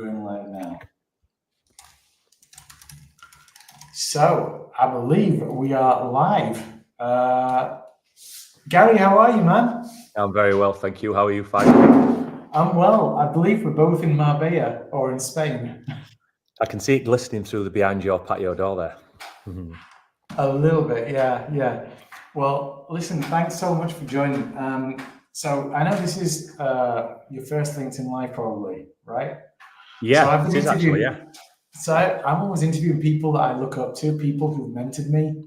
going live now. So I believe we are live. Gary, how are you, man? I'm very well, thank you. How are you, finally? I'm well. I believe we're both in Marbella or in Spain. I can see it glistening through the behind your patio door there. A little bit, yeah. Well, listen, thanks so much for joining. So I know this is your first LinkedIn Live, probably, right? Yeah, it is actually, yeah. So I'm always interviewing people that I look up to, people who've mentored me.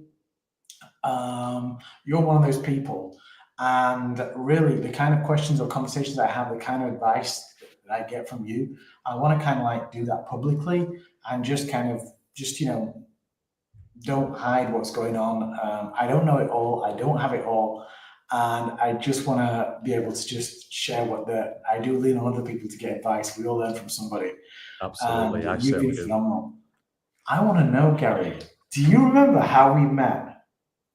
You're one of those people. And really, the kind of questions or conversations I have, the kind of advice that I get from you, I want to kind of like do that publicly and just don't hide what's going on. I don't know it all. I don't have it all. And I just want to be able to just share I do lean on other people to get advice. We all learn from somebody. Absolutely, I You've been certainly phenomenal. I want to know, Gary, do you remember how we met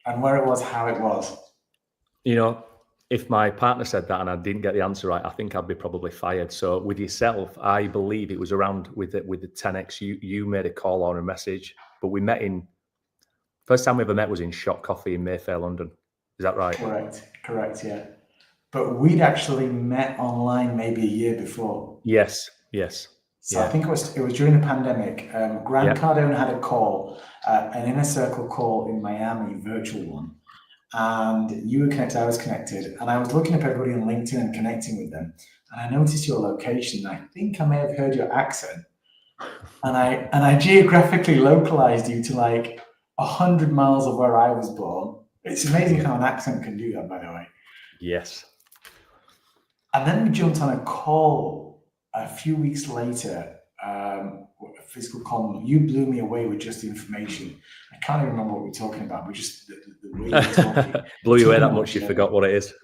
and where it was, how it was? You know, if my partner said that and I didn't get the answer right, I think I'd be probably fired. So with yourself, I believe it was around with the 10X. You made a call or a message, but we met first time we ever met was in Shot Coffee in Mayfair, London. Is that right? Correct, yeah. But we'd actually met online maybe a year before. Yes. So yeah. I think it was during the pandemic. Grant Cardone had a call, an inner circle call in Miami, virtual one. And you were connected, I was connected. And I was looking up everybody on LinkedIn and connecting with them. And I noticed your location. I think I may have heard your accent. And I geographically localized you to like 100 miles of where I was born. It's amazing how an accent can do that, by the way. Yes. And then we jumped on a call a few weeks later, a physical call. You blew me away with just the information. I can't even remember what we're talking about. We just, the way we were talking. Blew you away that much, you forgot what it is.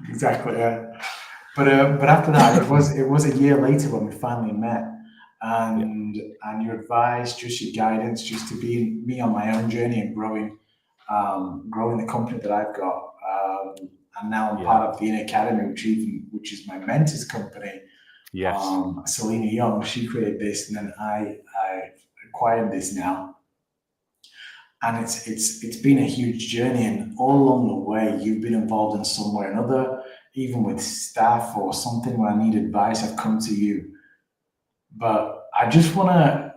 Exactly, yeah. But after that, it was a year later when we finally met. And your advice, just your guidance, just to be me on my own journey and growing the company that I've got. And now I'm part of the Inner Academy, which is my mentor's company. Yes. Selena Young, she created this, and then I acquired this now. And it's been a huge journey, and all along the way, you've been involved in some way or another, even with staff or something where I need advice, I've come to you. But I just want to,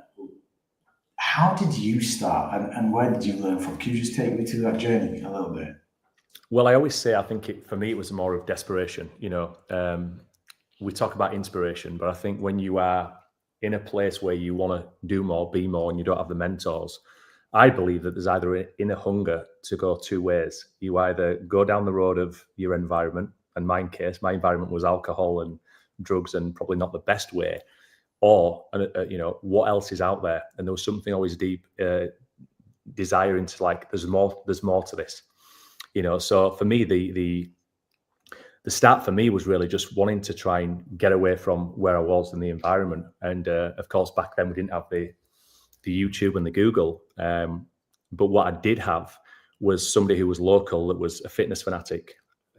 how did you start and where did you learn from? Can you just take me through that journey a little bit? Well, I always say, I think for me, it was more of desperation. We talk about inspiration, but I think when you are in a place where you want to do more, be more, and you don't have the mentors, I believe that there's either an inner hunger to go two ways. You either go down the road of your environment, and my environment was alcohol and drugs, and probably not the best way, or what else is out there. And there was something always deep desire into like, there's more to this. So for me, the start for me was really just wanting to try and get away from where I was in the environment. And of course, back then we didn't have the YouTube and the Google. But what I did have was somebody who was local, that was a fitness fanatic,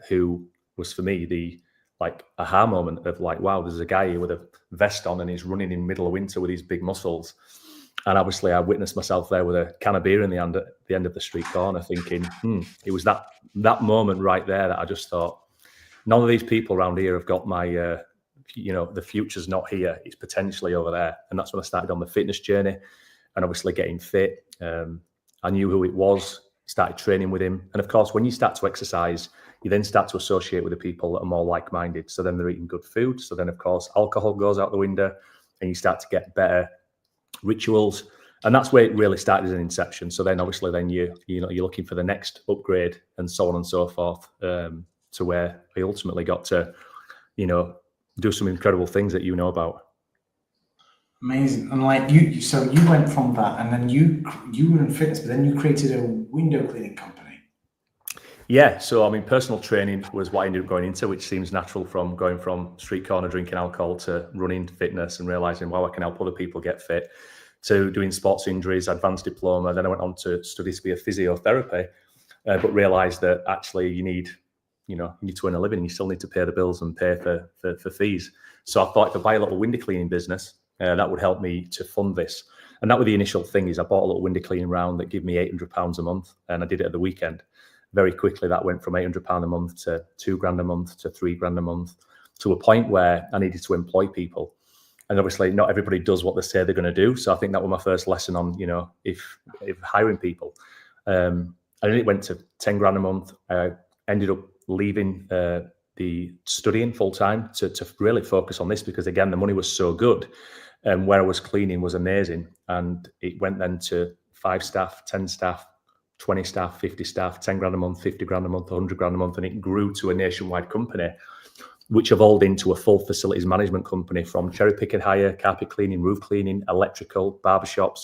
who was for me the like aha moment of like, wow, there's a guy here with a vest on and he's running in the middle of winter with these big muscles. And obviously I witnessed myself there with a can of beer in the end of the street corner thinking, it was that moment right there that I just thought, none of these people around here have got my, the future's not here. It's potentially over there. And that's when I started on the fitness journey and obviously getting fit. I knew who it was, started training with him. And of course, when you start to exercise, you then start to associate with the people that are more like-minded. So then they're eating good food. So then, of course, alcohol goes out the window and you start to get better rituals. And that's where it really started as an inception. So then obviously then you're looking for the next upgrade and so on and so forth, to where I ultimately got to, do some incredible things that you know about. Amazing. And like so you went from that and then you were in fitness, but then you created a window cleaning company. Yeah. So, personal training was what I ended up going into, which seems natural from going from street corner drinking alcohol to running fitness and realizing, wow, I can help other people get fit, to doing sports injuries, advanced diploma. Then I went on to study to be a physiotherapy, but realized that actually you need you need to earn a living. You still need to pay the bills and pay for fees. So I thought if I buy a little window cleaning business, that would help me to fund this. And that was the initial thing. Is I bought a little window cleaning round that gave me £800 a month, and I did it at the weekend. Very quickly, that went from £800 a month to £2,000 a month to £3,000 a month, to a point where I needed to employ people. And obviously, not everybody does what they say they're going to do. So I think that was my first lesson on, if hiring people. And then it went to £10,000 a month. I ended up leaving the studying full time to really focus on this, because again, the money was so good. And where I was cleaning was amazing. And it went then to 5 staff, 10 staff, 20 staff, 50 staff, £10,000 a month, £50,000 a month, £100,000 a month. And it grew to a nationwide company, which evolved into a full facilities management company, from cherry picker hire, carpet cleaning, roof cleaning, electrical, barbershops.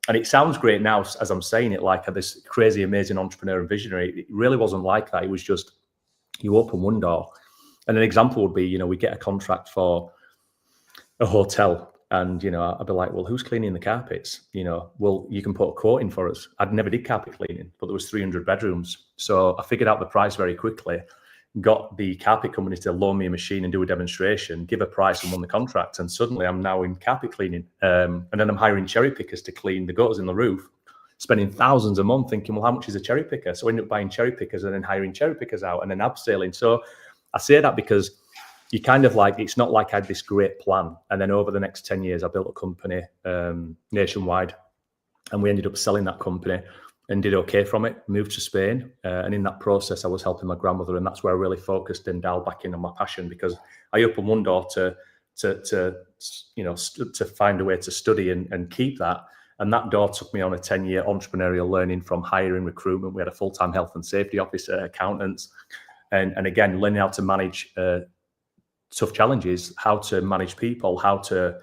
And it sounds great now as I'm saying it, like this crazy, amazing entrepreneur and visionary. It really wasn't like that. It was just, you open one door. And an example would be, we get a contract for a hotel. And, I'd be like, well, who's cleaning the carpets? Well, you can put a quote in for us. I'd never did carpet cleaning, but there was 300 bedrooms. So I figured out the price very quickly, got the carpet company to loan me a machine and do a demonstration, give a price, and won the contract. And suddenly I'm now in carpet cleaning. And then I'm hiring cherry pickers to clean the gutters in the roof, spending thousands a month thinking, well, how much is a cherry picker? So I ended up buying cherry pickers and then hiring cherry pickers out and then abseiling. So I say that because you kind of like, it's not like I had this great plan. And then over the next 10 years, I built a company nationwide, and we ended up selling that company and did okay from it, moved to Spain. And in that process, I was helping my grandmother, and that's where I really focused and dialed back in on my passion, because I opened one door to find a way to study and keep that. And that door took me on a 10-year entrepreneurial learning, from hiring, recruitment. We had a full-time health and safety officer, accountants, and again, learning how to manage tough challenges, how to manage people, how to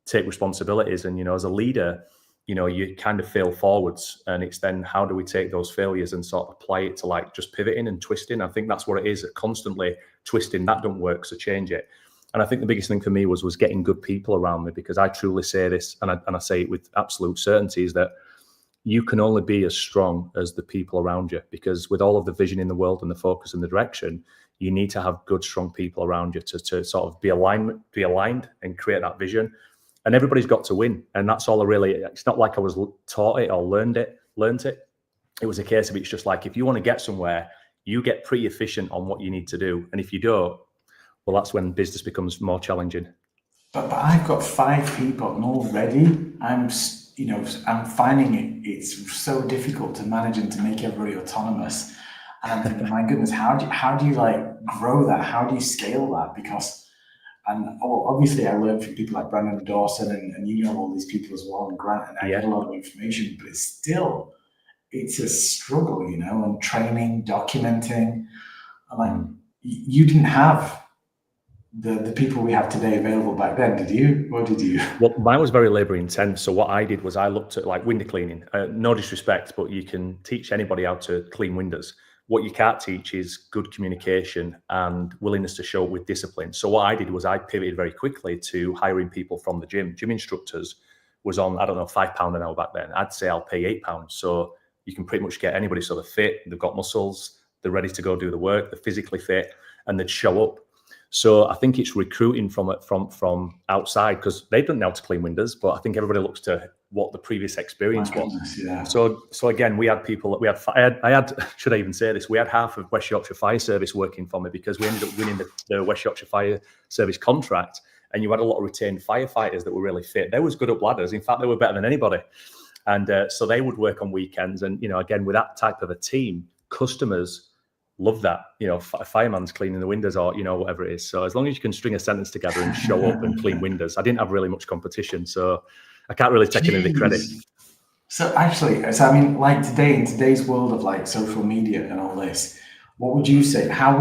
take responsibilities. And, as a leader, you kind of fail forwards, and it's then how do we take those failures and sort of apply it to like just pivoting and twisting. I think that's what it is, constantly twisting. That don't work, so change it. And I think the biggest thing for me was getting good people around me, because I truly say this, and I say it with absolute certainty, is that you can only be as strong as the people around you, because with all of the vision in the world and the focus and the direction, you need to have good, strong people around you to sort of be aligned and create that vision. And everybody's got to win. And that's all it's not like I was taught it or learned it. It was a case of, it's just like, if you want to get somewhere, you get pretty efficient on what you need to do. And if you don't, well, that's when business becomes more challenging. But I've got 5 people, and already I'm finding it's so difficult to manage and to make everybody autonomous. And I'm thinking, my goodness, how do you like grow that? How do you scale that? Because, obviously I learned from people like Brandon Dawson, and all these people as well, and Grant, and I get a lot of information, but it's a struggle, and training, documenting. And like, you didn't have the people we have today available back then, did you? Or did you? Well, mine was very labor intense. So what I did was I looked at like window cleaning. No disrespect, but you can teach anybody how to clean windows. What you can't teach is good communication and willingness to show up with discipline. So what I did was I pivoted very quickly to hiring people from the gym. Gym instructors was on, I don't know, £5 an hour back then. I'd say I'll pay £8. So you can pretty much get anybody. So they're fit, they've got muscles, they're ready to go do the work, they're physically fit, and they'd show up. So I think it's recruiting from outside, because they don't know how to clean windows, but I think everybody looks to what the previous experience was. Yeah. So again, we had people that I had, should I even say this? We had half of West Yorkshire Fire Service working for me, because we ended up winning the West Yorkshire Fire Service contract, and you had a lot of retained firefighters that were really fit. They was good up ladders. In fact, they were better than anybody. And so they would work on weekends. And, again, with that type of a team, customers love that, a fireman's cleaning the windows, or, whatever it is. So as long as you can string a sentence together and show up and clean windows, I didn't have really much competition. So I can't really take any of the credit. So actually, I mean, like in today's world of like social media and all this, what would you say? What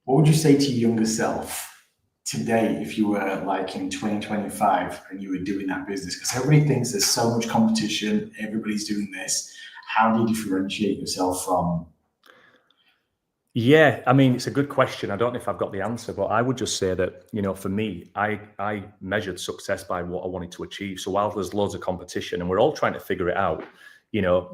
would you say to your younger self today if you were like in 2025 and you were doing that business? Because everybody thinks there's so much competition, everybody's doing this. How do you differentiate yourself from? Yeah, I mean, it's a good question. I don't know if I've got the answer, but I would just say that, for me, I measured success by what I wanted to achieve. So while there's loads of competition and we're all trying to figure it out,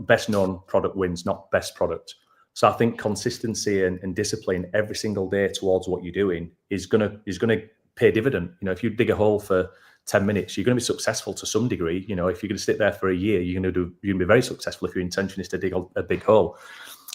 best known product wins, not best product. So I think consistency and discipline every single day towards what you're doing is gonna pay dividend. You know, if you dig a hole for 10 minutes, you're going to be successful to some degree. You know, if you're going to sit there for a year, you're going to be very successful if your intention is to dig a big hole.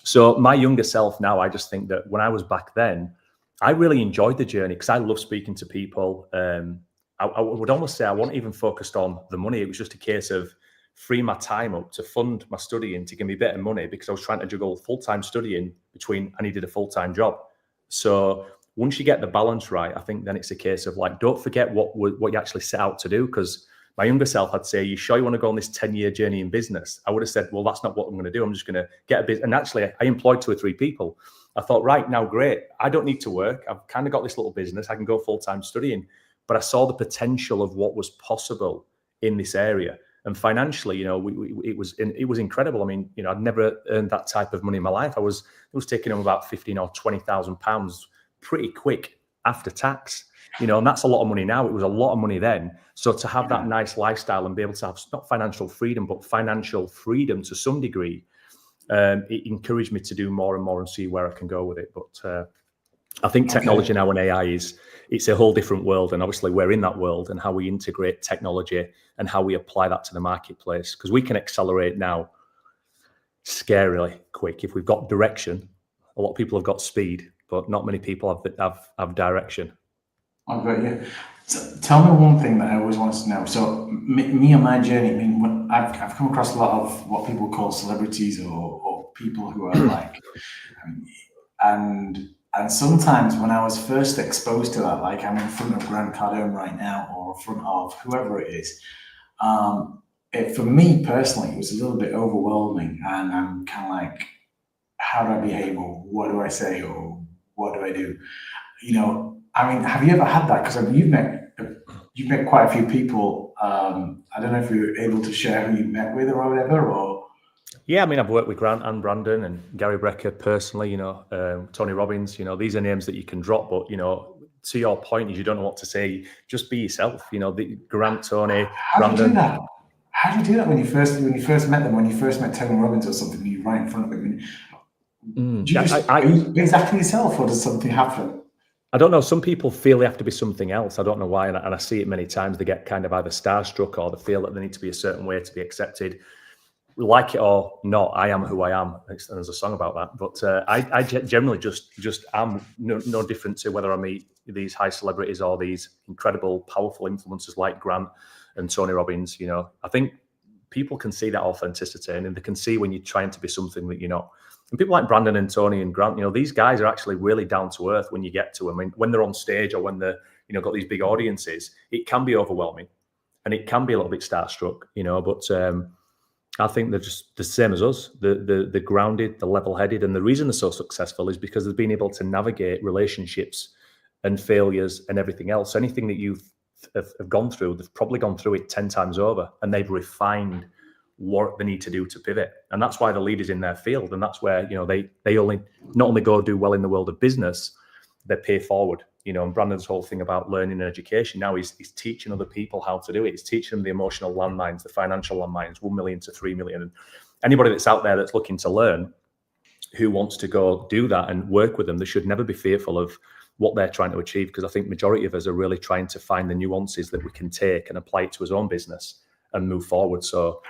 So my younger self now, I just think that when I was back then, I really enjoyed the journey because I love speaking to people. I would almost say I wasn't even focused on the money. It was just a case of free my time up to fund my studying to give me better money, because I was trying to juggle full-time studying between I needed a full-time job. So once you get the balance right, I think then it's a case of like, don't forget what you actually set out to do. Because my younger self, I'd say, you sure you want to go on this 10-year journey in business? I would have said, well, that's not what I'm going to do. I'm just going to get a business. And actually, I employed 2 or 3 people. I thought, right, now, great. I don't need to work. I've kind of got this little business. I can go full-time studying. But I saw the potential of what was possible in this area. And financially, you know, it was incredible. I mean, you know, I'd never earned that type of money in my life. It was taking home about £15,000 or £20,000 pretty quick after tax, you know, and that's a lot of money now. It was a lot of money then. So to have that nice lifestyle and be able to have not financial freedom, but financial freedom to some degree, it encouraged me to do more and more and see where I can go with it. But I think technology now and AI it's a whole different world. And obviously we're in that world, and how we integrate technology and how we apply that to the marketplace, because we can accelerate now scarily quick. If we've got direction, a lot of people have got speed, but not many people have direction. I've got you. So tell me one thing that I always wanted to know. So me on my journey, I mean, I've come across a lot of what people call celebrities or people who are like, and sometimes when I was first exposed to that, like I'm in front of Grant Cardone right now, or in front of whoever it is, for me personally, it was a little bit overwhelming, and I'm kind of like, how do I behave, or what do I say, or what do I do? You know, I mean, have you ever had that? Because I mean, you've met quite a few people. I don't know if you're able to share who you met with or whatever, or. Yeah, I mean, I've worked with Grant and Brandon and Gary Brecker personally, you know, Tony Robbins, you know, these are names that you can drop, but, you know, to your point is you don't know what to say, just be yourself, you know, Grant, Tony, Brandon. Do you do that? How do you do that when you first met them, when you first met Tony Robbins or something, you're right in front of them? Are you exactly yourself, or does something happen? I don't know. Some people feel they have to be something else. I don't know why. And I see it many times. They get kind of either starstruck, or they feel that they need to be a certain way to be accepted. Like it or not, I am who I am. And there's a song about that. But I generally just am no different to whether I meet these high celebrities or these incredible, powerful influencers like Grant and Tony Robbins. You know, I think people can see that authenticity, and they can see when you're trying to be something that you're not. And people like Brandon and Tony and Grant, you know, these guys are actually really down to earth when you get to them. I mean, when they're on stage or when they're, you know, got these big audiences, it can be overwhelming and it can be a little bit starstruck, you know, but I think they're just the same as us. They're grounded, they're level-headed. And the reason they're so successful is because they've been able to navigate relationships and failures and everything else. Anything that you've have gone through, they've probably gone through it 10 times over, and they've refined what they need to do to pivot. And that's why the leaders in their field. And that's where, you know, they not only go do well in the world of business, they pay forward. You know, and Brandon's whole thing about learning and education now is he's teaching other people how to do it. He's teaching them the emotional landmines, the financial landmines, 1 million to 3 million. And anybody that's out there that's looking to learn, who wants to go do that and work with them, they should never be fearful of what they're trying to achieve, because I think majority of us are really trying to find the nuances that we can take and apply it to his own business and move forward. So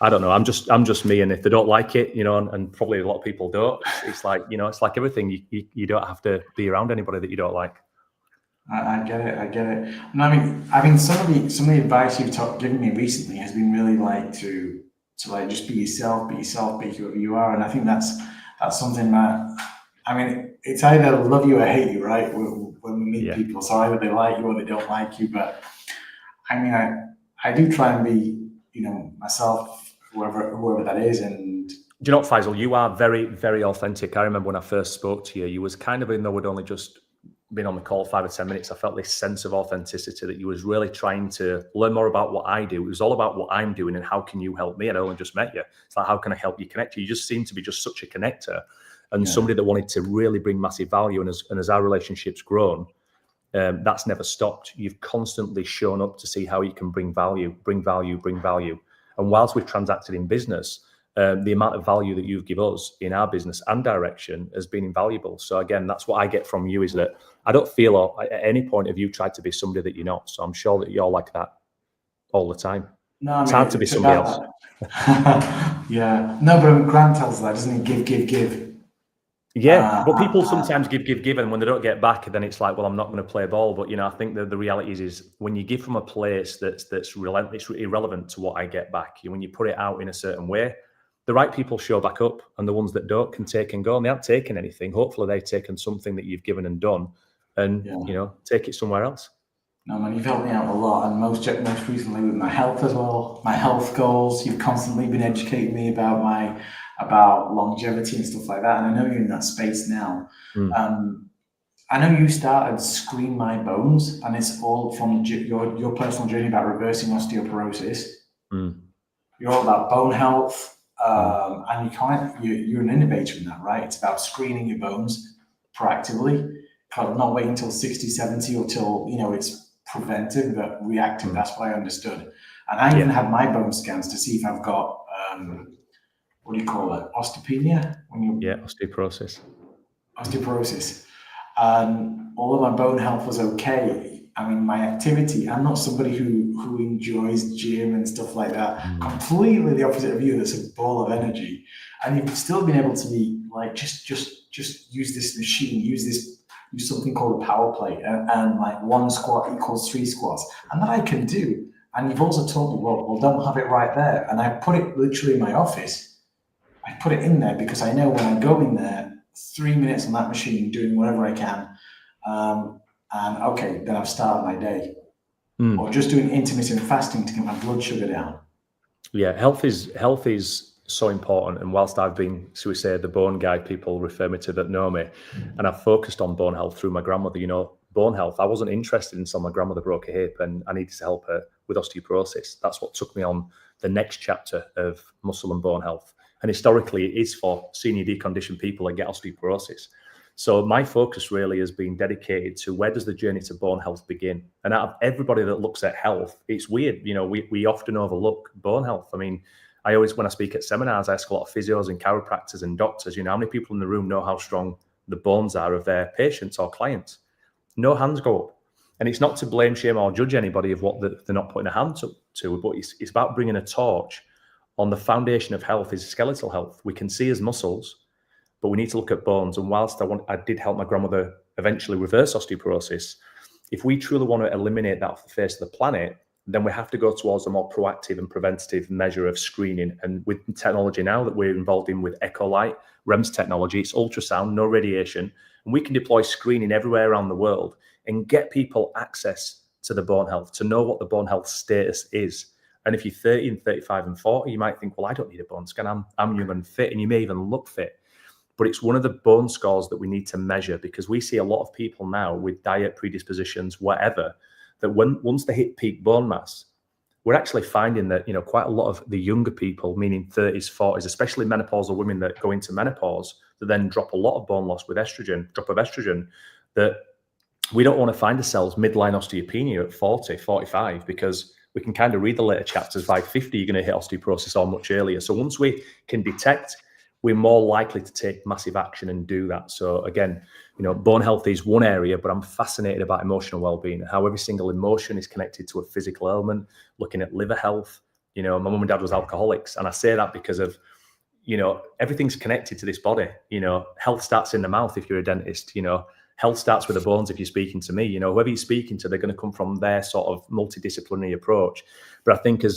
I don't know. I'm just me, and if they don't like it, you know, and probably a lot of people don't. It's like, you know, it's like everything. You don't have to be around anybody that you don't like. I get it. No, I mean, some of the advice you've given me recently has been really like to like just be yourself, be whoever you are, and I think that's something that, I mean, it's either love you or hate you, right? When we meet people, so either they like you or they don't like you. But I mean, I do try and be, you know, myself, whoever that is. And do you know what, Faisal? You are very, very authentic. I remember when I first spoke to you, you was kind of, even though we'd only just been on the call 5 or 10 minutes, I felt this sense of authenticity that you was really trying to learn more about what I do. It was all about what I'm doing and how can you help me? I'd only just met you. It's like, how can I help you connect? You just seem to be just such a connector and somebody that wanted to really bring massive value. And as our relationship's grown, that's never stopped. You've constantly shown up to see how you can bring value. And whilst we've transacted in business the amount of value that you've given us in our business and direction has been invaluable. So again, that's what I get from you, is that I don't feel at any point have you tried to be somebody that you're not. So I'm sure that you're like that all the time. No, I mean, it's hard to be somebody else. Yeah. No, but Grant tells that, doesn't he? Give. Yeah, but people sometimes give, and when they don't get back, then it's like, well, I'm not going to play ball. But I think that the reality is when you give from a place that's relentless, irrelevant to what I get back. When you put it out in a certain way, the right people show back up, and the ones that don't can take and go. And they haven't taken anything. Hopefully, they've taken something that you've given and done, and take it somewhere else. No, man, you've helped me out a lot, and most recently with my health as well, my health goals. You've constantly been educating me about longevity and stuff like that, and I know you're in that space now. I know you started Screen My Bones, and it's all from your personal journey about reversing osteoporosis. You're all about bone health, and you're an innovator in that, right? It's about screening your bones proactively, not waiting until 60, 70 or till it's preventive but reactive. That's what I understood. And I even had my bone scans to see if I've got what do you call it? Osteopenia? Osteoporosis. Osteoporosis. And although my bone health was okay, I mean, my activity, I'm not somebody who enjoys gym and stuff like that. Completely the opposite of you. That's a ball of energy. And you've still been able to be like, just use this machine, use something called a power plate, and like 1 squat equals 3 squats. And that I can do. And you've also told me, well, don't have it right there. And I put it literally in my office. I put it in there because I know when I go in there, 3 minutes on that machine doing whatever I can, and okay, then I've started my day. Or just doing intermittent fasting to get my blood sugar down. Yeah, health is so important. And whilst I've been, so we say, the bone guy, people refer me to that know me, and I've focused on bone health through my grandmother. Bone health, I wasn't interested until my grandmother broke her hip and I needed to help her with osteoporosis. That's what took me on the next chapter of muscle and bone health. And historically, it is for senior deconditioned people that get osteoporosis. So my focus really has been dedicated to where does the journey to bone health begin? And out of everybody that looks at health, it's weird. We often overlook bone health. I mean, I always, when I speak at seminars, I ask a lot of physios and chiropractors and doctors, how many people in the room know how strong the bones are of their patients or clients? No hands go up. And it's not to blame, shame, or judge anybody of what they're not putting a hand to, but it's about bringing a torch on the foundation of health is skeletal health. We can see as muscles, but we need to look at bones. And whilst I did help my grandmother eventually reverse osteoporosis, if we truly want to eliminate that off the face of the planet, then we have to go towards a more proactive and preventative measure of screening. And with technology now that we're involved in with Echolight, REMS technology, it's ultrasound, no radiation, and we can deploy screening everywhere around the world and get people access to the bone health, to know what the bone health status is. And if you're 30 and 35 and 40, you might think, well, I don't need a bone scan. I'm young and fit, and you may even look fit. But it's one of the bone scores that we need to measure, because we see a lot of people now with diet predispositions, whatever, that once they hit peak bone mass, we're actually finding that, quite a lot of the younger people, meaning 30s, 40s, especially menopausal women that go into menopause, that then drop a lot of bone loss with drop of estrogen, that we don't want to find ourselves midline osteopenia at 40, 45, because we can kind of read the later chapters. By 50, you're going to hit osteoporosis or much earlier. So once we can detect, we're more likely to take massive action and do that. So again, bone health is one area, but I'm fascinated about emotional well-being, how every single emotion is connected to a physical element, looking at liver health. My mum and dad was alcoholics. And I say that because of, everything's connected to this body. Health starts in the mouth if you're a dentist. Health starts with the bones if you're speaking to me. Whoever you're speaking to, they're going to come from their sort of multidisciplinary approach. But I think as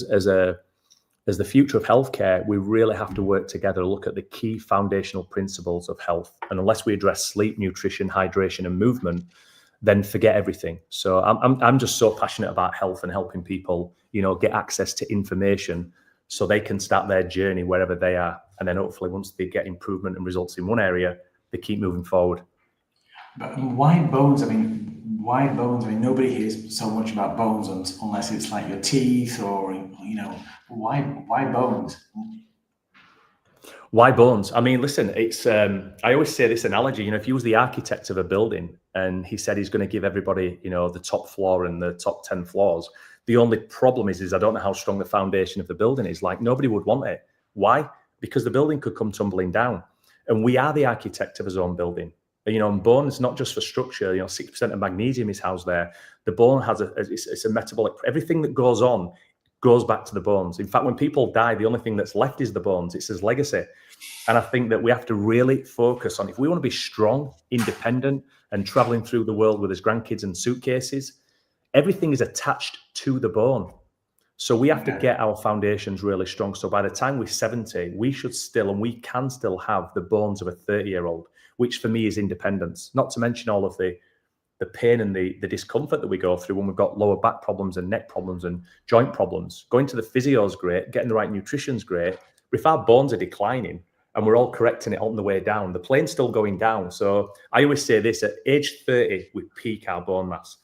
the future of healthcare, we really have to work together, look at the key foundational principles of health. And unless we address sleep, nutrition, hydration, and movement, then forget everything. So I'm just so passionate about health and helping people, get access to information so they can start their journey wherever they are. And then hopefully once they get improvement and results in one area, they keep moving forward. But why bones? I mean, nobody hears so much about bones unless it's like your teeth or, why bones? Why bones? I mean, listen, it's, I always say this analogy, if you was the architect of a building and he said he's going to give everybody, the top floor and the top 10 floors, the only problem is I don't know how strong the foundation of the building is. Like, nobody would want it. Why? because the building could come tumbling down. And we are the architect of a zone building. And bone is not just for structure. 6% of magnesium is housed there. The bone has it's a metabolic. Everything that goes on goes back to the bones. In fact, when people die, the only thing that's left is the bones. It's his legacy. And I think that we have to really focus on, if we want to be strong, independent, and traveling through the world with his grandkids and suitcases, everything is attached to the bone. So we have to get our foundations really strong. So by the time we're 70, we should still, and we can still have the bones of a 30-year-old, which for me is independence. Not to mention all of the pain and the discomfort that we go through when we've got lower back problems and neck problems and joint problems. Going to the physio is great. Getting the right nutrition is great. But if our bones are declining and we're all correcting it on the way down, the plane's still going down. So I always say this, at age 30, we peak our bone mass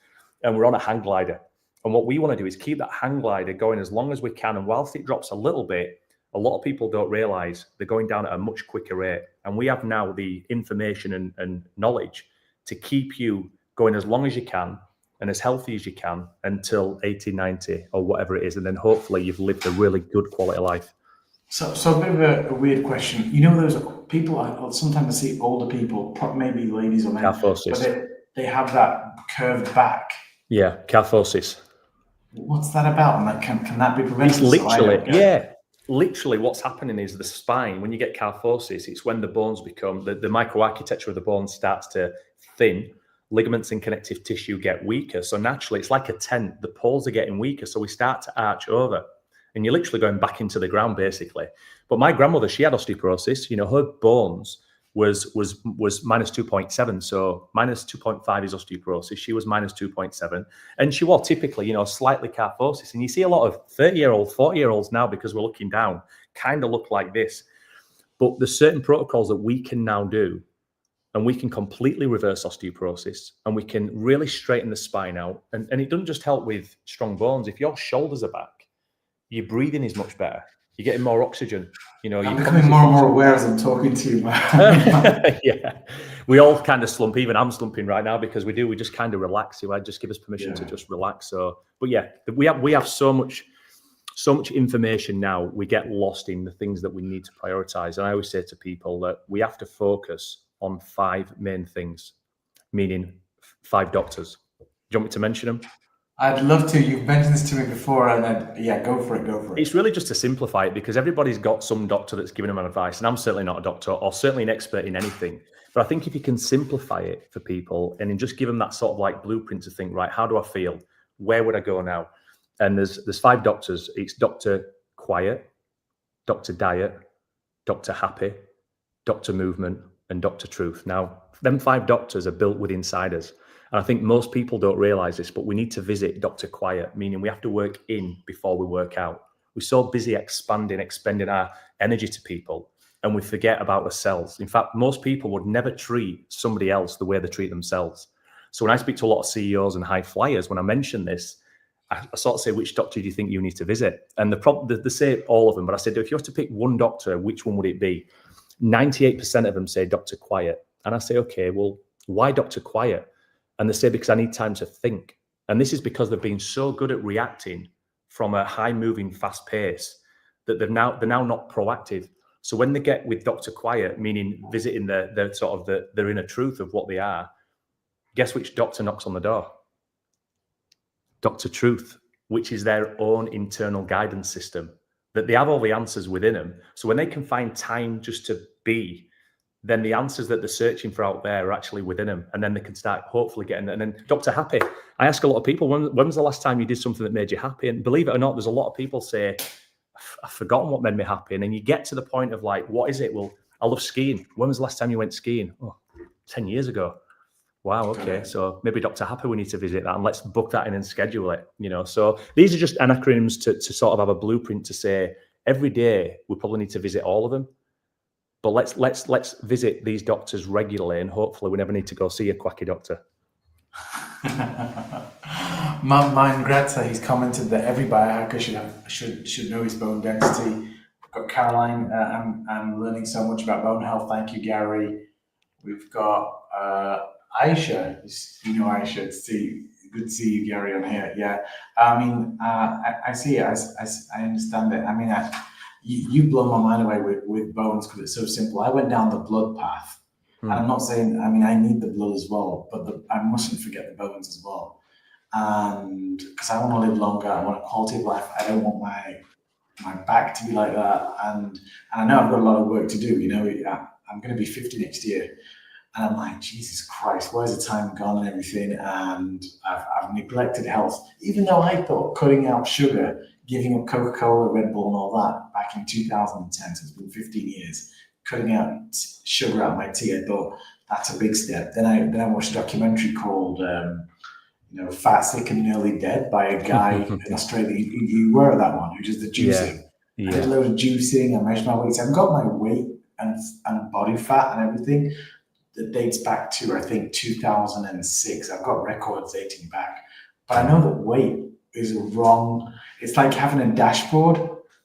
and we're on a hang glider. And what we want to do is keep that hang glider going as long as we can. And whilst it drops a little bit, a lot of people don't realize they're going down at a much quicker rate. And we have now the information and knowledge to keep you going as long as you can and as healthy as you can until 80, 90 or whatever it is. And then hopefully you've lived a really good quality life. So a bit of a weird question. Those people, sometimes I see older people, maybe ladies or men, Kyphosis. but they have that curved back. Yeah, kyphosis. What's that about? And can that be prevented? It's literally what's happening is the spine, when you get kyphosis, it's when the bones become, the microarchitecture of the bone starts to thin, ligaments and connective tissue get weaker. So naturally, it's like a tent. The poles are getting weaker. So we start to arch over and you're literally going back into the ground, basically. But my grandmother, she had osteoporosis. Her bones was minus 2.7. So minus 2.5 is osteoporosis. She was minus 2.7. And she was typically, slightly kyphosis. And you see a lot of 30-year-olds, 40-year-olds now, because we're looking down, kind of look like this. But there's certain protocols that we can now do, and we can completely reverse osteoporosis, and we can really straighten the spine out. And it doesn't just help with strong bones. If your shoulders are back, your breathing is much better. You're getting more oxygen. I'm becoming more and more aware as I'm talking to you, man. Yeah, we all kind of slump. Even I'm slumping right now because we just kind of relax. I just give us permission to just relax. So, but yeah, we have so much information now. We get lost in the things that we need to prioritize. And I always say to people that we have to focus on 5 main things, meaning 5 doctors. Do you want me to mention them? I'd love to. You've mentioned this to me before, and then go for it. It's really just to simplify it, because everybody's got some doctor that's giving them advice, and I'm certainly not a doctor or certainly an expert in anything. But I think if you can simplify it for people and then just give them that sort of like blueprint to think, right, how do I feel? Where would I go now? And there's 5 doctors. It's Dr. Quiet, Dr. Diet, Dr. Happy, Dr. Movement, and Dr. Truth. Now, them 5 doctors are built with insiders. And I think most people don't realize this, but we need to visit Dr. Quiet, meaning we have to work in before we work out. We're so busy expending our energy to people, and we forget about ourselves. In fact, most people would never treat somebody else the way they treat themselves. So when I speak to a lot of CEOs and high flyers, when I mention this, I sort of say, which doctor do you think you need to visit? And they say all of them, but I said, if you have to pick one doctor, which one would it be? 98% of them say Dr. Quiet. And I say, okay, well, why Dr. Quiet? And they say, because I need time to think. And this is because they've been so good at reacting from a high moving, fast pace that they're now not proactive. So when they get with Dr. Quiet, meaning visiting their sort of their inner truth of what they are, guess which doctor knocks on the door? Dr. Truth, which is their own internal guidance system, that they have all the answers within them. So when they can find time just to be, then the answers that they're searching for out there are actually within them. And then they can start hopefully getting, and then Dr. Happy. I ask a lot of people, when was the last time you did something that made you happy? And believe it or not, there's a lot of people say, I've forgotten what made me happy. And then you get to the point of like, what is it? Well, I love skiing. When was the last time you went skiing? Oh, 10 years ago. Wow, okay. So maybe Dr. Happy, we need to visit that, and let's book that in and schedule it. So these are just acronyms to sort of have a blueprint to say every day we probably need to visit all of them. But let's visit these doctors regularly, and hopefully we never need to go see a quacky doctor. Mine Grazza, he's commented that every biohacker should know his bone density. We've got Caroline, I'm learning so much about bone health. Thank you, Gary. We've got Aisha. Aisha. Good to see you, Gary, on here. Yeah. I mean, I see it. I understand it. I mean, you blow my mind away with bones because it's so simple. I went down the blood path, and I'm not saying, I mean, I need the blood as well, but I mustn't forget the bones as well. And because I want to live longer, I want a quality of life. I don't want my back to be like that. And I know I've got a lot of work to do. You know, I'm going to be 50 next year. And I'm like, Jesus Christ, where's the time gone and everything? And I've neglected health, even though I thought cutting out sugar, giving up Coca-Cola, Red Bull, and all that back in 2010, so it's been 15 years, cutting out sugar out of my tea, I thought that's a big step. Then I watched a documentary called, Fat, Sick, and Nearly Dead by a guy in Australia. You were that one who does the juicing. Yeah. I did a load of juicing. I measured my weight. So I've got my weight and body fat and everything that dates back to, I think, 2006. I've got records dating back. But I know that weight is wrong. It's like having a dashboard,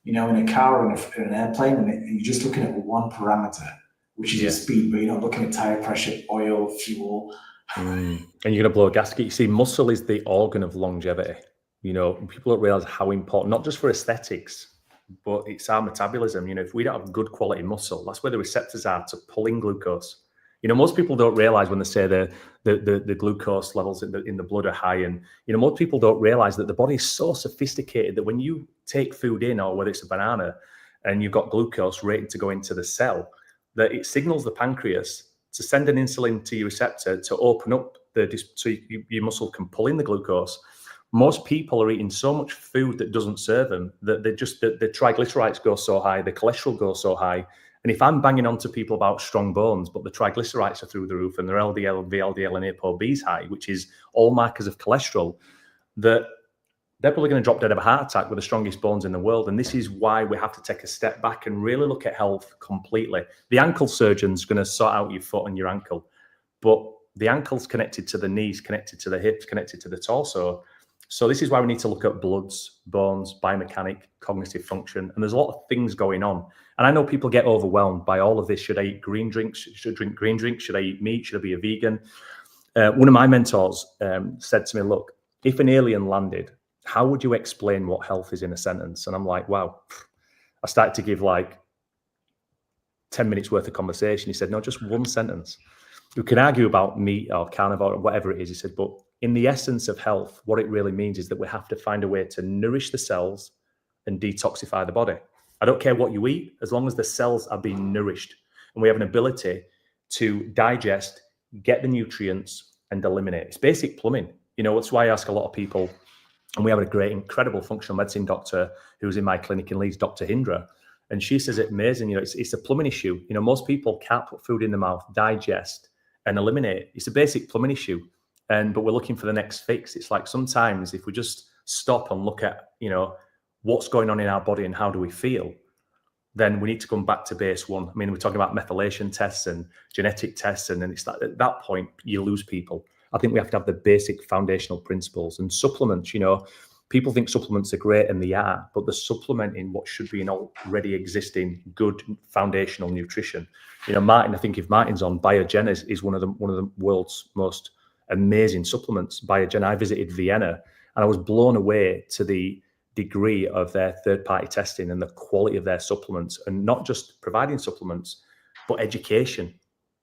in a car or in an airplane, and you're just looking at one parameter, which is your speed, but you're not looking at tire pressure, oil, fuel. And you're going to blow a gasket. You see, muscle is the organ of longevity. People don't realize how important, not just for aesthetics, but it's our metabolism. If we don't have good quality muscle, that's where the receptors are to pull in glucose. Most people don't realize when they say the glucose levels in the blood are high, and most people don't realize that the body is so sophisticated that when you take food in, or whether it's a banana, and you've got glucose ready to go into the cell, that it signals the pancreas to send an insulin to your receptor to open up so your muscle can pull in the glucose. Most people are eating so much food that doesn't serve them that the triglycerides go so high, the cholesterol goes so high. And if I'm banging on to people about strong bones, but the triglycerides are through the roof and their LDL, VLDL, and ApoB is high, which is all markers of cholesterol, that they're probably going to drop dead of a heart attack with the strongest bones in the world. And this is why we have to take a step back and really look at health completely. The ankle surgeon's going to sort out your foot and your ankle, but the ankle's connected to the knees, connected to the hips, connected to the torso. So this is why we need to look at bloods, bones, biomechanic, cognitive function, and there's a lot of things going on. And I know people get overwhelmed by all of this. Should I eat green drinks? Should I drink green drinks? Should I eat meat? Should I be a vegan? One of my mentors said to me, look, if an alien landed, how would you explain what health is in a sentence? And I'm like, wow. I started to give 10 minutes worth of conversation. He said, no, just one sentence. You can argue about meat or carnivore or whatever it is. He said, but in the essence of health, what it really means is that we have to find a way to nourish the cells and detoxify the body. I don't care what you eat, as long as the cells are being nourished and we have an ability to digest, get the nutrients and eliminate. It's basic plumbing. That's why I ask a lot of people, and we have a great, incredible functional medicine doctor who's in my clinic in Leeds, Dr. Hindra. And she says it's amazing, it's a plumbing issue. Most people can't put food in the mouth, digest and eliminate. It's a basic plumbing issue. But we're looking for the next fix. It's like sometimes if we just stop and look at, what's going on in our body and how do we feel, then we need to come back to base one. I mean, we're talking about methylation tests and genetic tests, and then it's that at that point you lose people. I think we have to have the basic foundational principles and supplements. People think supplements are great, and they are, but they're supplementing what should be an already existing good foundational nutrition. Martin, I think if Martin's on, Biogen is one of the world's most amazing supplements. Biogen. I visited Vienna and I was blown away to the degree of their third-party testing and the quality of their supplements, and not just providing supplements, but education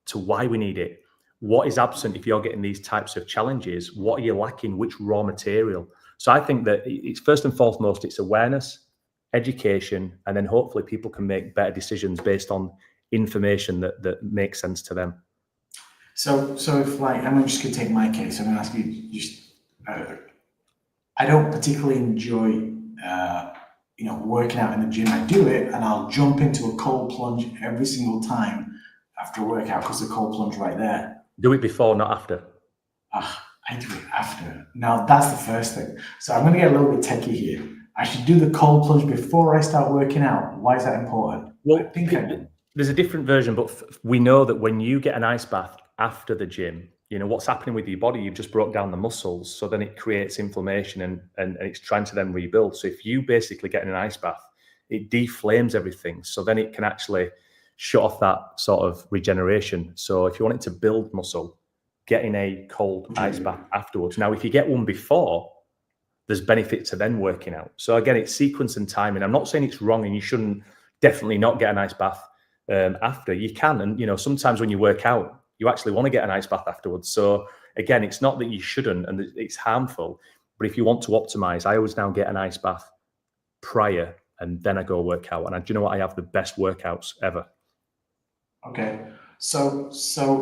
to why we need it. What is absent if you're getting these types of challenges? What are you lacking? Which raw material? So I think that it's first and foremost, it's awareness, education, and then hopefully people can make better decisions based on information that makes sense to them. So if I'm just going to take my case, I'm going to ask you, I don't particularly enjoy, working out in the gym. I do it and I'll jump into a cold plunge every single time after a workout because the cold plunge right there. Do it before, not after. I do it after. Now that's the first thing. So I'm going to get a little bit techie here. I should do the cold plunge before I start working out. Why is that important? Well, there's a different version, but we know that when you get an ice bath after the gym, what's happening with your body, you've just broke down the muscles. So then it creates inflammation and it's trying to then rebuild. So if you basically get in an ice bath, it deflames everything. So then it can actually shut off that sort of regeneration. So if you want it to build muscle, get in a cold ice bath afterwards. Now, if you get one before, there's benefit to then working out. So again, it's sequence and timing. I'm not saying it's wrong and you shouldn't definitely not get an ice bath after. You can, and sometimes when you work out, you actually want to get an ice bath afterwards. So again, it's not that you shouldn't and it's harmful, but if you want to optimize, I always now get an ice bath prior and then I go work out. And do you know what? I have the best workouts ever. Okay. So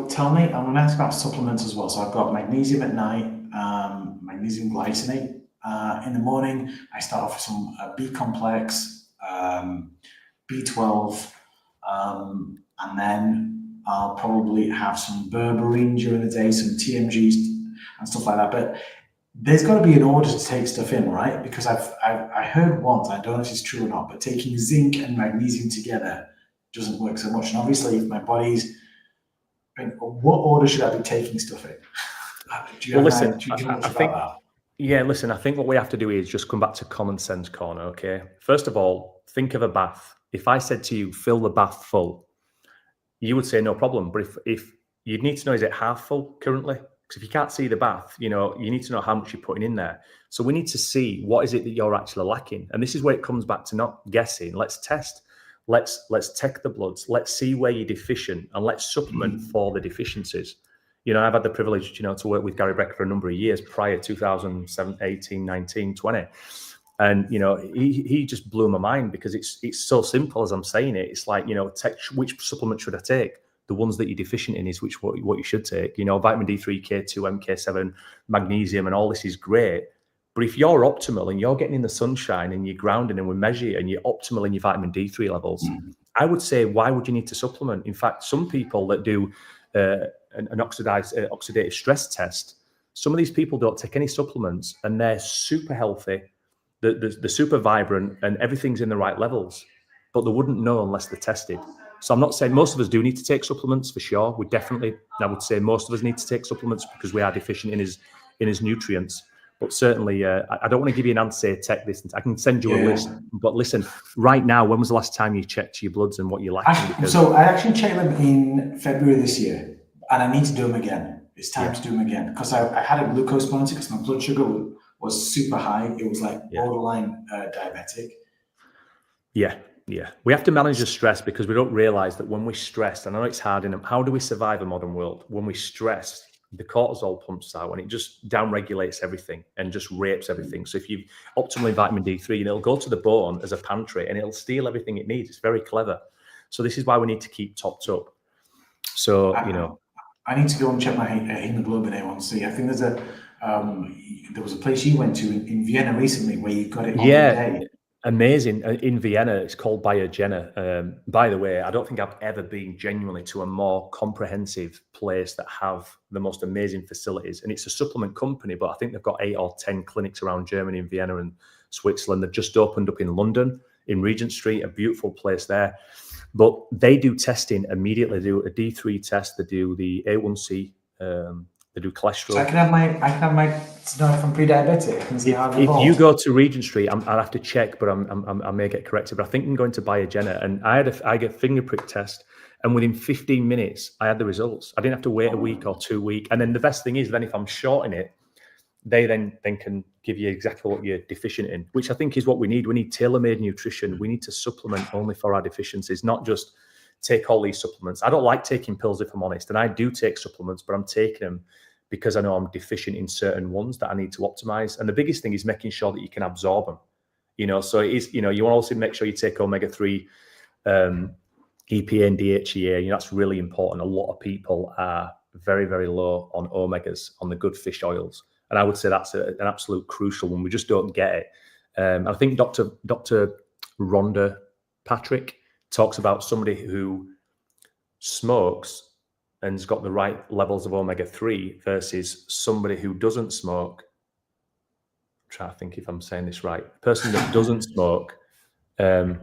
tell me, I'm going to ask about supplements as well. So I've got magnesium at night, magnesium glycinate. In the morning, I start off with some B complex, B12, and then I'll probably have some berberine during the day, some TMGs and stuff like that. But there's got to be an order to take stuff in, right? Because I heard once, I don't know if it's true or not, but taking zinc and magnesium together doesn't work so much. And obviously, if my body's, what order should I be taking stuff in? Do you Well, have listen, do you know much I about think, that? yeah, listen, I think what we have to do is just come back to common sense corner, okay? First of all, think of a bath. If I said to you, fill the bath full, you would say no problem. But if you'd need to know, is it half full currently? Because if you can't see the bath, you need to know how much you're putting in there. So we need to see what is it that you're actually lacking. And this is where it comes back to not guessing. Let's test. Let's take the bloods. Let's see where you're deficient and let's supplement for the deficiencies. I've had the privilege, to work with Gary Brecker for a number of years prior, 2007, 18, 19, 20. And, he just blew my mind because it's so simple as I'm saying it. It's like, which supplement should I take? The ones that you're deficient in is what you should take. Vitamin D3, K2, MK7, magnesium, and all this is great. But if you're optimal and you're getting in the sunshine and you're grounding and we measure you and you're optimal in your vitamin D3 levels, I would say, why would you need to supplement? In fact, some people that do an oxidative stress test, some of these people don't take any supplements and they're super healthy, they're super vibrant and everything's in the right levels, but they wouldn't know unless they're tested. So I'm not saying most of us do need to take supplements for sure. I would say most of us need to take supplements because we are deficient in his nutrients. But certainly, I don't want to give you an answer, take this. I can send you a list. But listen, right now, when was the last time you checked your bloods and what you're lacking? So I actually checked them in February this year, and I need to do them again. It's time to do them again because I had a glucose monitor because my blood sugar was super high. It was like borderline diabetic. Yeah. We have to manage the stress because we don't realize that when we stress, I know it's hard how do we survive a modern world? When we stress, the cortisol pumps out and it just downregulates everything and just rapes everything. So if you optimally vitamin D3, it'll go to the bone as a pantry and it'll steal everything it needs. It's very clever. So this is why we need to keep topped up. So, I need to go and check my hemoglobin A1C. I think there was a place you went to in Vienna recently where you got it on the day. Amazing. In Vienna, it's called Biogenna. By the way, I don't think I've ever been genuinely to a more comprehensive place that have the most amazing facilities. And it's a supplement company, but I think they've got 8 or 10 clinics around Germany and Vienna and Switzerland. They've just opened up in London, in Regent Street, a beautiful place there. But they do testing immediately. They do a D3 test. They do the A1C. They do cholesterol. So I can have my from pre-diabetic and see how it evolves. If you go to Regent Street, I'll have to check, but I may get corrected. But I think I'm going to Biogenna, and I get a finger prick test, and within 15 minutes, I had the results. I didn't have to wait a week or 2 weeks. And then the best thing is, then if I'm short in it, they then can give you exactly what you're deficient in, which I think is what we need. We need tailor-made nutrition. We need to supplement only for our deficiencies, not just take all these supplements. I don't like taking pills, if I'm honest, and I do take supplements, but I'm taking them because I know I'm deficient in certain ones that I need to optimize. And the biggest thing is making sure that you can absorb them. So it is, you want to also make sure you take omega-3, EPA and DHEA. That's really important. A lot of people are very, very low on omegas, on the good fish oils. And I would say that's an absolute crucial one. We just don't get it. I think Dr. Rhonda Patrick talks about somebody who smokes and has got the right levels of omega-3 versus somebody who doesn't smoke. I'm trying to think if I'm saying this right. The person that doesn't smoke, the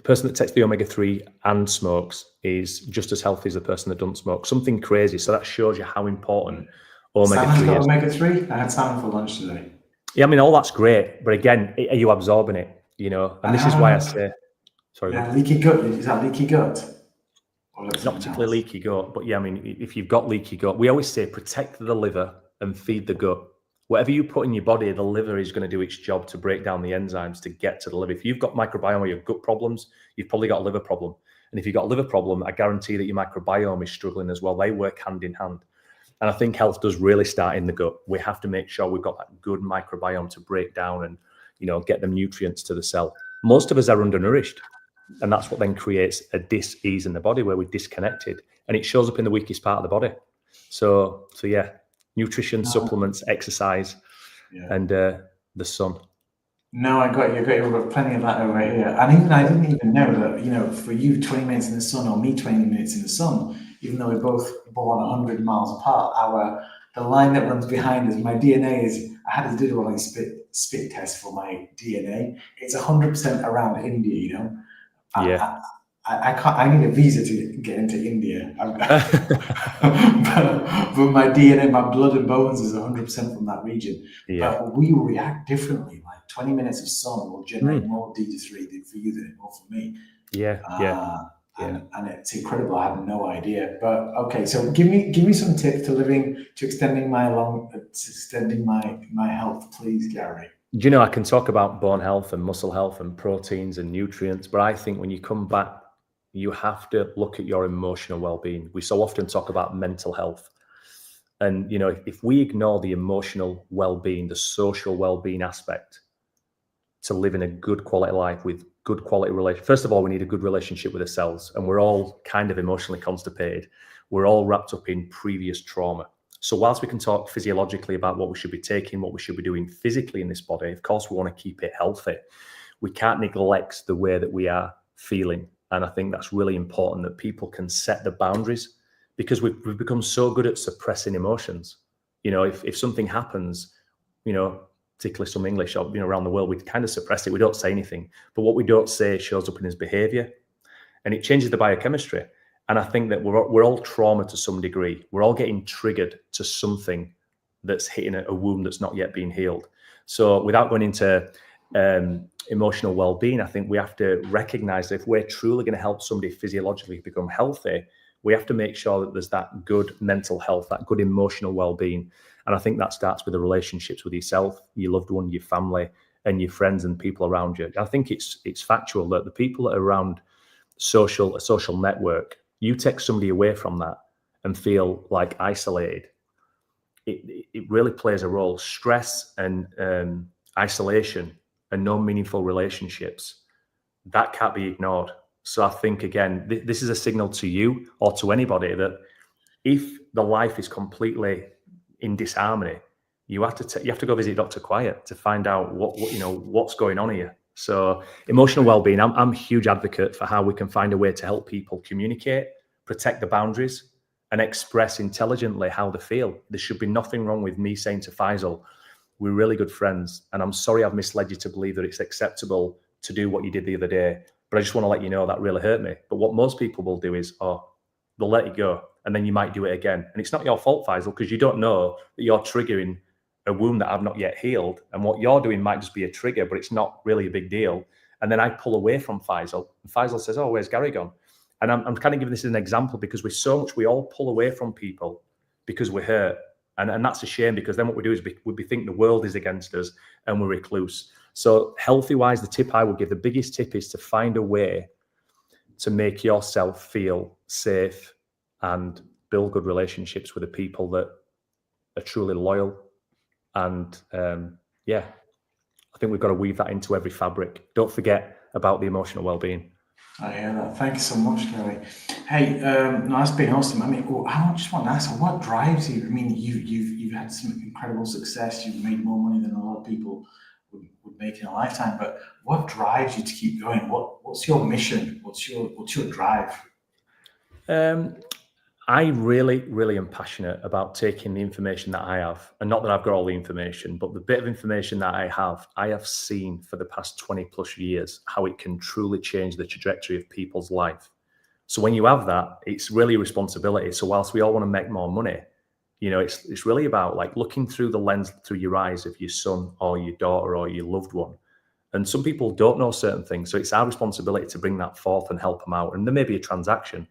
person that takes the omega-3 and smokes is just as healthy as the person that doesn't smoke. Something crazy. So that shows you how important omega-3 is. Omega-3? I had salmon for lunch today. Yeah, all that's great. But again, are you absorbing it? And this is why I say, sorry. Yeah, leaky gut. Is that leaky gut? Not particularly leaky gut, but yeah, if you've got leaky gut, we always say protect the liver and feed the gut. Whatever you put in your body, the liver is going to do its job to break down the enzymes to get to the liver. If you've got microbiome or you've gut problems, you've probably got a liver problem. And if you've got a liver problem, I guarantee that your microbiome is struggling as well. They work hand in hand. And I think health does really start in the gut. We have to make sure we've got that good microbiome to break down and, get the nutrients to the cell. Most of us are undernourished. And that's what then creates a dis-ease in the body where we're disconnected. And it shows up in the weakest part of the body. So yeah. Nutrition, supplements, exercise, and the sun. No, I got you. We've got plenty of that over here. And I didn't even know that, for you, 20 minutes in the sun or me, 20 minutes in the sun, even though we're both born 100 miles apart, the line that runs behind us, my DNA is, I had to do a spit test for my DNA. It's 100% around India, Yeah. I can't. I need a visa to get into India. but my DNA, my blood and bones is 100% from that region. Yeah. But we react differently. Like 20 minutes of sun will generate more D3 for you than it will for me. Yeah. And it's incredible. I had no idea. But okay, so give me some tips to extending my health, please, Gary. I can talk about bone health and muscle health and proteins and nutrients, but I think when you come back, you have to look at your emotional well-being. We so often talk about mental health. And, if we ignore the emotional well-being, the social well-being aspect to live in a good quality life with good quality relationship. First of all, we need a good relationship with ourselves. And we're all kind of emotionally constipated. We're all wrapped up in previous trauma. So whilst we can talk physiologically about what we should be taking, what we should be doing physically in this body, of course, we want to keep it healthy. We can't neglect the way that we are feeling. And I think that's really important that people can set the boundaries, because we've become so good at suppressing emotions. If something happens, particularly some English or around the world, we kind of suppress it. We don't say anything, but what we don't say shows up in his behavior, and it changes the biochemistry. And I think that we're all trauma to some degree. We're all getting triggered to something that's hitting a wound that's not yet been healed. So without going into emotional well-being, I think we have to recognize that if we're truly going to help somebody physiologically become healthy, we have to make sure that there's that good mental health, that good emotional well-being. And I think that starts with the relationships with yourself, your loved one, your family, and your friends and people around you. I think it's factual that the people that are around a social network, you take somebody away from that and feel like isolated, it really plays a role. Stress and isolation and no meaningful relationships, that can't be ignored. So I think, again, this is a signal to you or to anybody that if the life is completely in disharmony, you have to go visit Dr. Quiet to find out what's going on here. So emotional well-being, I'm a huge advocate for how we can find a way to help people communicate, protect the boundaries, and express intelligently how they feel. There should be nothing wrong with me saying to Faisal, we're really good friends, and I'm sorry I've misled you to believe that it's acceptable to do what you did the other day, but I just want to let you know that really hurt me. But what most people will do is, they'll let it go, and then you might do it again. And it's not your fault, Faisal, because you don't know that you're triggering a wound that I've not yet healed, and what you're doing might just be a trigger, but it's not really a big deal. And then I pull away from Faisal, and Faisal says, where's Gary gone? And I'm kind of giving this as an example because we all pull away from people because we're hurt. And that's a shame, because then what we do is we think the world is against us and we're recluse. So healthy-wise, the tip I would give, the biggest tip is to find a way to make yourself feel safe and build good relationships with the people that are truly loyal. And I think we've got to weave that into every fabric. Don't forget about the emotional well-being. I hear that. Thank you so much, Gary. Hey, that's been awesome. I mean, I just want to ask, what drives you? I mean, you've had some incredible success. You've made more money than a lot of people would make in a lifetime. But what drives you to keep going? What's your mission? What's your drive? I really, really am passionate about taking the information that I have, and not that I've got all the information, but the bit of information that I have seen for the past 20 plus years, how it can truly change the trajectory of people's life. So when you have that, it's really a responsibility. So whilst we all want to make more money, it's really about like looking through the lens, through your eyes of your son or your daughter or your loved one. And some people don't know certain things. So it's our responsibility to bring that forth and help them out. And there may be a transaction.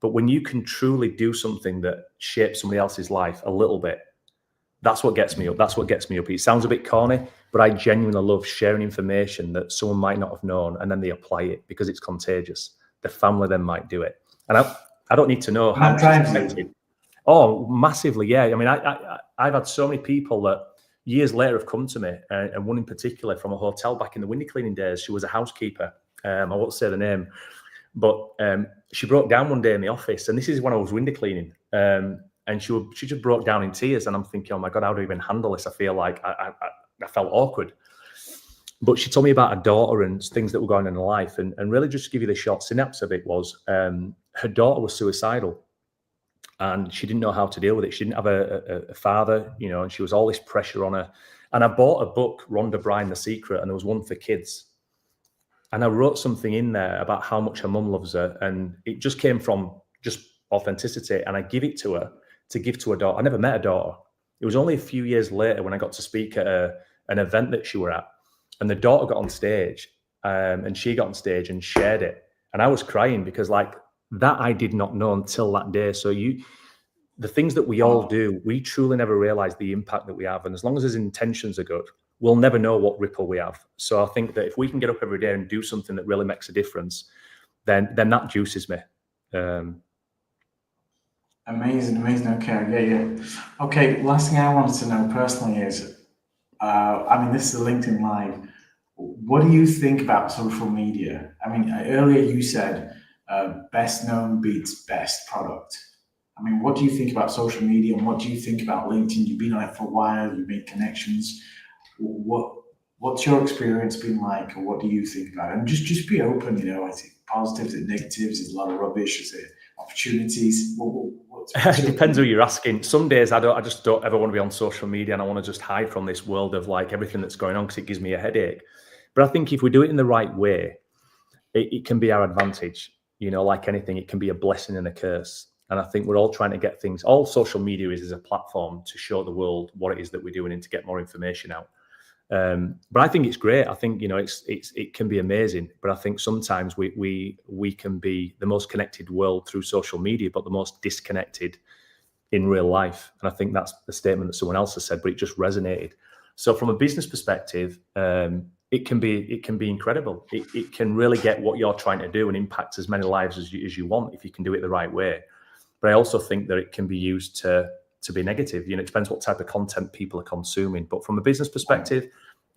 But when you can truly do something that shapes somebody else's life a little bit, That's what gets me up. That's what gets me up. It sounds a bit corny, but I genuinely love sharing information that someone might not have known, and then they apply it because it's contagious. The family then might do it. And I don't need to know how much it's affected. Oh, massively, yeah. I mean, I've had so many people that years later have come to me, and one in particular from a hotel back in the window cleaning days. She was a housekeeper. I won't say the name, but she broke down one day in the office, and this is when I was window cleaning. And she just broke down in tears, and I'm thinking, oh my God, how do I even handle this? I feel like I felt awkward. But she told me about her daughter and things that were going on in her life, and really just to give you the short synapse of it was her daughter was suicidal, and she didn't know how to deal with it. She didn't have a father, you know, and she was all this pressure on her. And I bought a book, Rhonda Bryan, The Secret, and there was one for kids. And I wrote something in there about how much her mum loves her, and it just came from just authenticity. And I give it to her to give to her daughter. I never met her daughter. It was only a few years later when I got to speak at an event that she were at, and the daughter got on stage, and she got on stage and shared it. And I was crying because like that I did not know until that day. So the things that we all do, we truly never realize the impact that we have. And as long as his intentions are good, we'll never know what ripple we have. So I think that if we can get up every day and do something that really makes a difference, then that juices me. Amazing. Okay, yeah. Okay, last thing I wanted to know personally is, I mean, this is a LinkedIn Live. What do you think about social media? I mean, earlier you said best known beats best product. I mean, what do you think about social media, and what do you think about LinkedIn? You've been on it for a while, you've made connections. What's your experience been like, or what do you think about it? And just be open, you know, is it positives, is it negatives, is it a lot of rubbish, is it opportunities? It depends who you're asking. Some days I just don't ever want to be on social media, and I want to just hide from this world of like everything that's going on because it gives me a headache. But I think if we do it in the right way, it can be our advantage. You know, like anything, it can be a blessing and a curse. And I think we're all trying to get things. All social media is a platform to show the world what it is that we're doing and to get more information out. But I think it's great. I think, you know, it can be amazing. But I think sometimes we can be the most connected world through social media, but the most disconnected in real life. And I think that's the statement that someone else has said, but it just resonated. So from a business perspective, it can be incredible. It can really get what you're trying to do and impact as many lives as you want if you can do it the right way. But I also think that it can be used to be negative. You know, it depends what type of content people are consuming. But from a business perspective,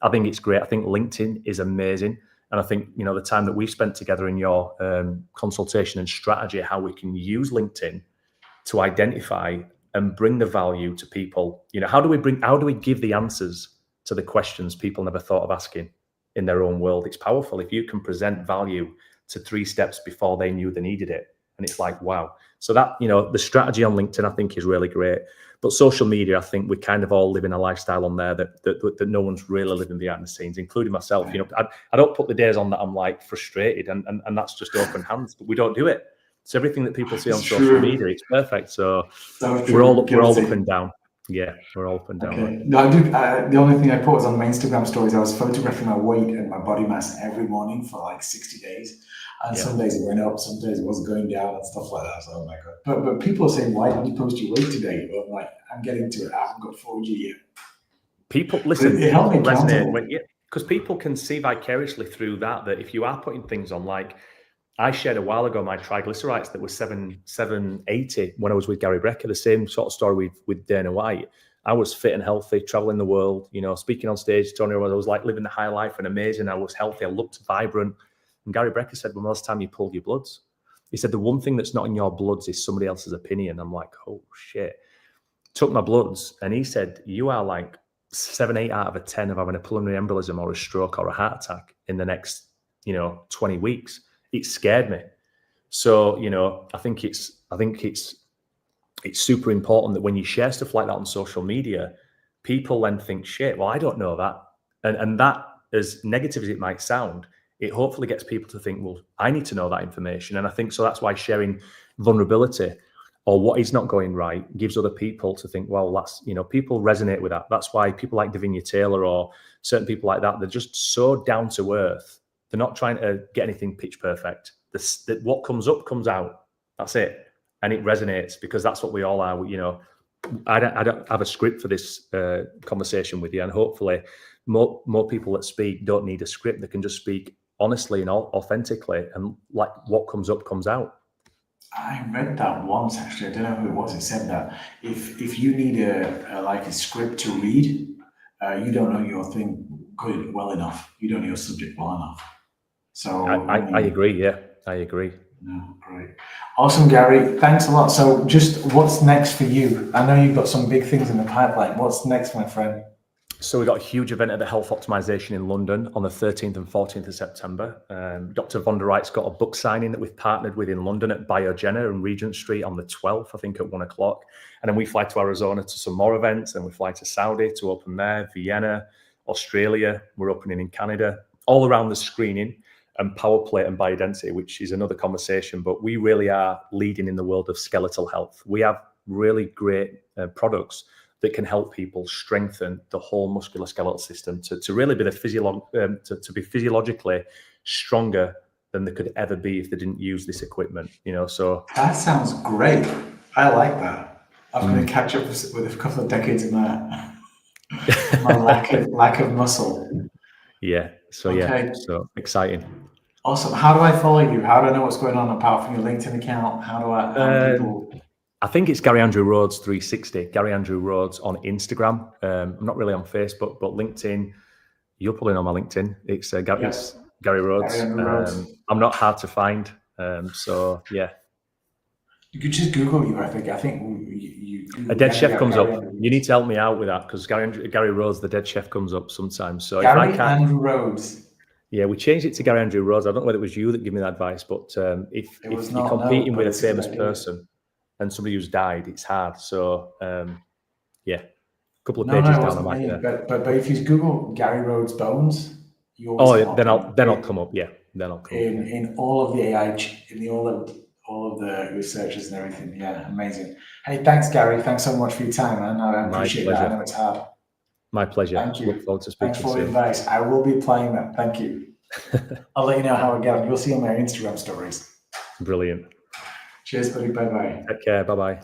I think it's great. I think LinkedIn is amazing. And I think, you know, the time that we've spent together in your consultation and strategy, how we can use LinkedIn to identify and bring the value to people. You know, how do we give the answers to the questions people never thought of asking in their own world? It's powerful if you can present value to 3 steps before they knew they needed it. And it's like, wow. So that, you know, the strategy on LinkedIn, I think is really great. But social media, I think we kind of all live in a lifestyle on there that no one's really living behind the scenes, including myself. You know, I don't put the days on that I'm like frustrated and that's just open hands, but we don't do it. So everything that people see on social media, it's perfect. So we're all up and down. Yeah, we're all up and down. Okay. No, I do. The only thing I put was on my Instagram stories. I was photographing my weight and my body mass every morning for like 60 days. And some days it went up, some days it wasn't going down and stuff like that. So, oh my God. But people are saying, why didn't you post your weight today? But I'm like, I'm getting to it. I haven't got 4G yet. People, listen, it helped me resonate because people can see vicariously through that if you are putting things on, like I shared a while ago my triglycerides that were 780 when I was with Gary Brecka, the same sort of story with Dana White. I was fit and healthy, traveling the world, you know, speaking on stage, Tony, I was like living the high life and amazing. I was healthy, I looked vibrant. And Gary Brecka said, when was the last time you pulled your bloods? He said, the one thing that's not in your bloods is somebody else's opinion. I'm like, oh shit. Took my bloods and he said, you are like 7, 8 out of 10 of having a pulmonary embolism or a stroke or a heart attack in the next, 20 weeks. It scared me. So, I think it's super important that when you share stuff like that on social media, people then think, shit, well, I don't know that. And that, as negative as it might sound, it hopefully gets people to think, well, I need to know that information. And I think so that's why sharing vulnerability or what is not going right gives other people to think, well, that's, people resonate with that. That's why people like Davinia Taylor or certain people like that, they're just so down to earth. They're not trying to get anything pitch perfect. What comes up comes out. That's it. And it resonates because that's what we all are, I don't have a script for this conversation with you, and hopefully more people that speak don't need a script. They can just speak honestly and authentically, and like what comes up comes out. I read that once actually. I don't know who it was. It said that if you need a script to read, you don't know your thing well enough. You don't know your subject well enough. So I agree. Yeah, I agree. No, great. Awesome, Gary. Thanks a lot. So just what's next for you? I know you've got some big things in the pipeline. What's next, my friend? So we've got a huge event at the Health Optimization in London on the 13th and 14th of September. Dr. von der Wright's got a book signing that we've partnered with in London at Biogenna and Regent Street on the 12th, I think at 1 o'clock. And then we fly to Arizona to some more events, and we fly to Saudi to open there, Vienna, Australia. We're opening in Canada, all around the screening and power plate and biodensity, which is another conversation. But we really are leading in the world of skeletal health. We have really great products that can help people strengthen the whole musculoskeletal system to really be to be physiologically stronger than they could ever be if they didn't use this equipment. So that sounds great. I like that. I'm going to catch up with a couple of decades of my lack of muscle. Yeah. So okay. So exciting. Awesome. How do I follow you? How do I know what's going on apart from your LinkedIn account? How do people? I think it's Gary Andrew Rhodes 360. Gary Andrew Rhodes on Instagram. I'm not really on Facebook, but LinkedIn. You'll probably know my LinkedIn. It's Gary Rhodes. I'm not hard to find. So yeah. You could just Google you. I think a dead chef comes up. You need to help me out with that because Gary Rhodes, the dead chef, comes up sometimes. So Gary Andrew Rhodes. Yeah, we changed it to Gary Andrew Rhodes. I don't know whether it was you that gave me that advice, but if you're competing with a famous person and somebody who's died, it's hard. So yeah, a couple of pages down, I might get there. But if you Google Gary Rhodes bones, then I'll come up. Yeah, then I'll come up. In all of the AI, all of the researchers and everything. Yeah, amazing. Hey, thanks, Gary. Thanks so much for your time, man. I appreciate that. I know it's hard. My pleasure. Thank you. Look forward to speaking. Thanks for the advice. I will be applying that. Thank you. I'll let you know how it goes. You'll see on my Instagram stories. Brilliant. Cheers, buddy. Bye-bye. Take care. Bye-bye.